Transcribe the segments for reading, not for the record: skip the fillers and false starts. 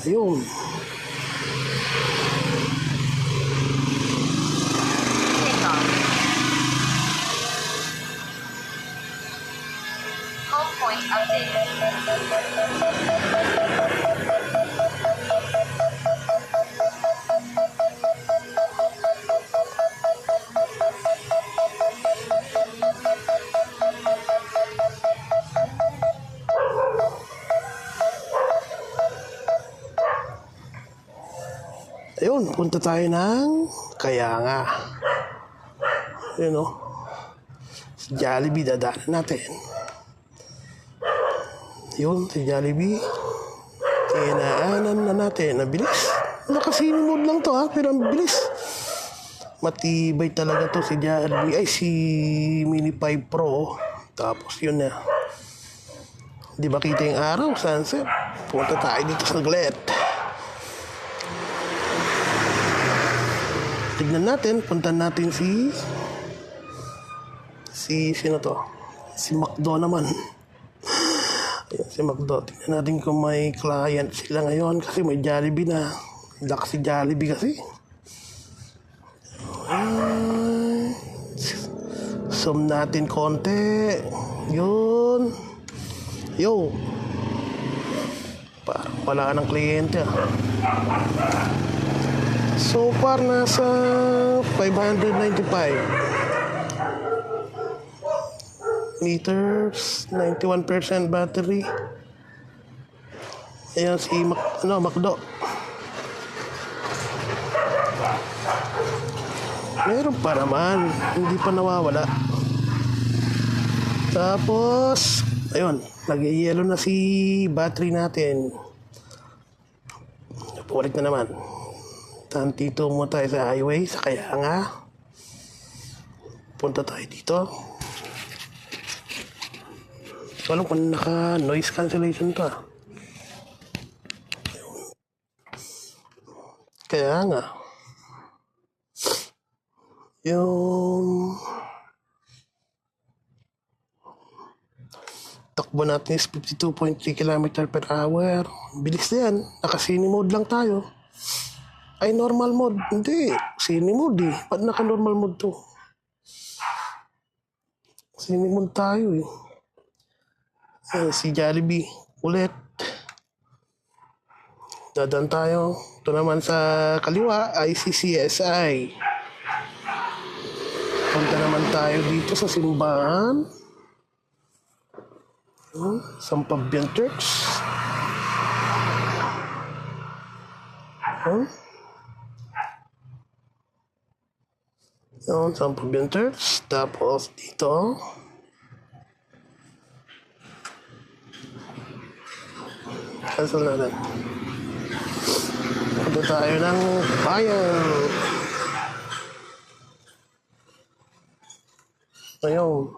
Ayun. Takeoff. Home point updated. Ayun, punta tayo ng Kayanga. Ayun o. Si Jollibee, dadaanan natin. Yun, si Jollibee. Kinaanan na natin. Nabilis. Nakasini mode lang to ha, pero ang bilis. Matibay talaga to si Jollibee. Ay, si Mini 5 Pro. Tapos yun na. Di ba kita yung araw, sunset? Punta tayo dito sa saglit. Tignan natin, puntan natin si sino to? Si McDo naman. Ayan, si McDo. Tignan natin kung may client sila ngayon kasi may Jollibee na. Lak si Jollibee kasi. Zoom natin konti. Yun. Yo. Parang wala ng kliyente ah. So far, nasa 595 meters, 91% battery. Ayan si McDo. Meron pa naman, hindi pa nawawala. Tapos, ayun, nag-yellow na si battery natin. Pulit na naman. Tantito mo tayo sa highway, sa Kayanga. Punta tayo dito. Walang kung naka-noise cancellation to ah. Kayanga. Yung takbo natin is 52.3 km per hour. Bilis na yan. Naka-cine mode lang tayo. Ay, normal mode. Hindi. Cine mode eh. Ba't naka-normal mode to? Cine mode tayo eh. Ayan, si Jollibee. Ulit. Dadan tayo. Ito naman sa kaliwa, ICCSI. Punta naman tayo dito sa simbahan. Sampabian Church. Yun, Sampabian Church. Tapos dito. Cancel natin. Punta tayo ng bayan. Ayun.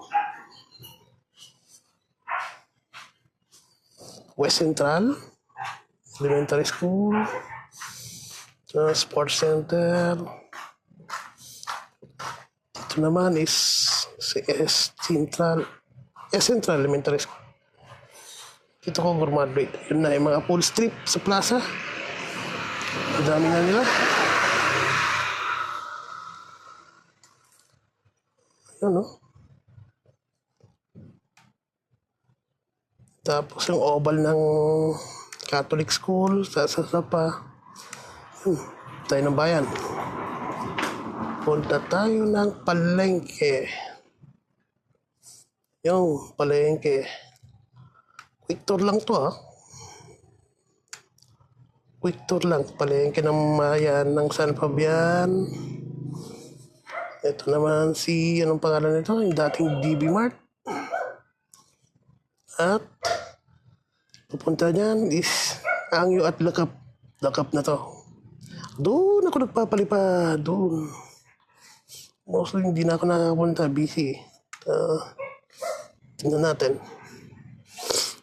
West Central Elementary School. Sports Center. Ito naman is si Central Elementary School. Dito ko graduate. Yun na yung mga pool strip sa plaza. Ang dami na nila. Ayun no. Tapos yung oval ng Catholic School sa pa. Tayo ng bayan. Punta tayo ng palengke. Yung palengke. Quick tour lang to ah. Quick tour lang. Palengke ng bayan ng San Fabian. Ito naman si, anong pangalan nito? Yung dating DB Mart. At pupunta niyan is Angyo at Lakap. Lakap na to. Doon ako nagpapalipad. Doon. Mostly hindi na ako nakapunta. Busy. Tingnan natin.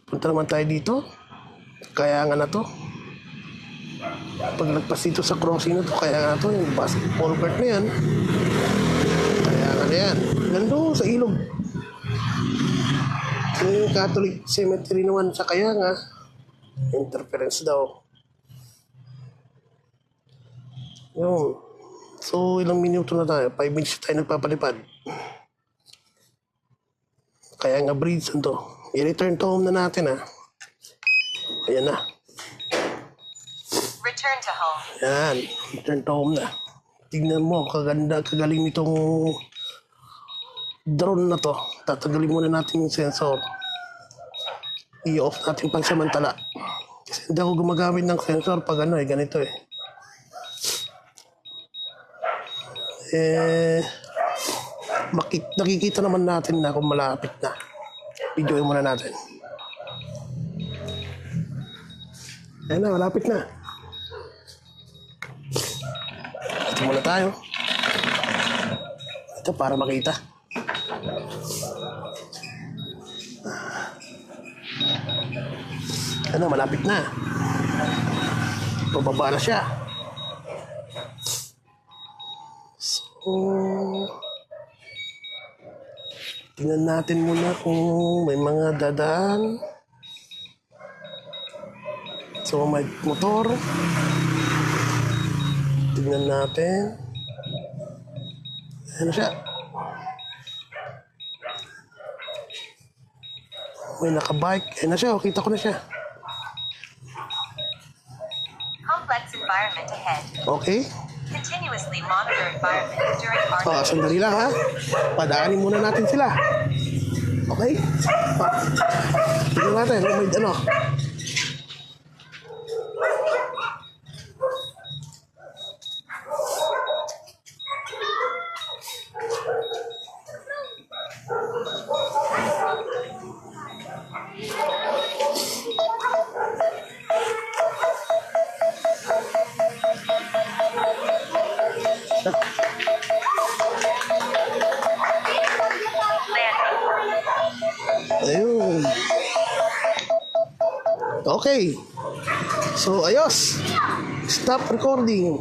Punta naman tayo dito. Kaya nga na to. Paglagpas dito sa crossing na to, kaya nga to. Yung basketball court na yan. Kaya nga na yan. Nandun sa ilog. Yung Catholic Cemetery naman sa kaya nga. Interference daw. Yun. So, ilang minuto na tayo? 5 minutes tayo nagpapalipad. Kaya nga breeds to. I-return to home na natin ha. Ayan na. Return to home. Yan. Return to home na. Tingnan mo, kaganda, kagaling nitong drone na to. Tatagalin muna natin yung sensor. I-off natin pansamantala. Kasi hindi ako gumagamit ng sensor pag ano ganito eh. Nakikita naman natin na kung malapit na. Videoin muna natin. Ayan na, malapit na. Ito muna tayo. Ito para makita. Ano, malapit na. Pababa na siya. So, tingnan natin muna kung may mga dadaan. So, may motor. Tingnan natin. Ayan na siya. May nakabike. Ayan na siya. Kita ko na siya. Complex environment ahead. Okay. Continuously monitor environment during our Sandali lang ha. Padaanin muna natin sila. Okay? Tingnan natin kung may ano. Ayun. Okay. So, ayos. Stop recording.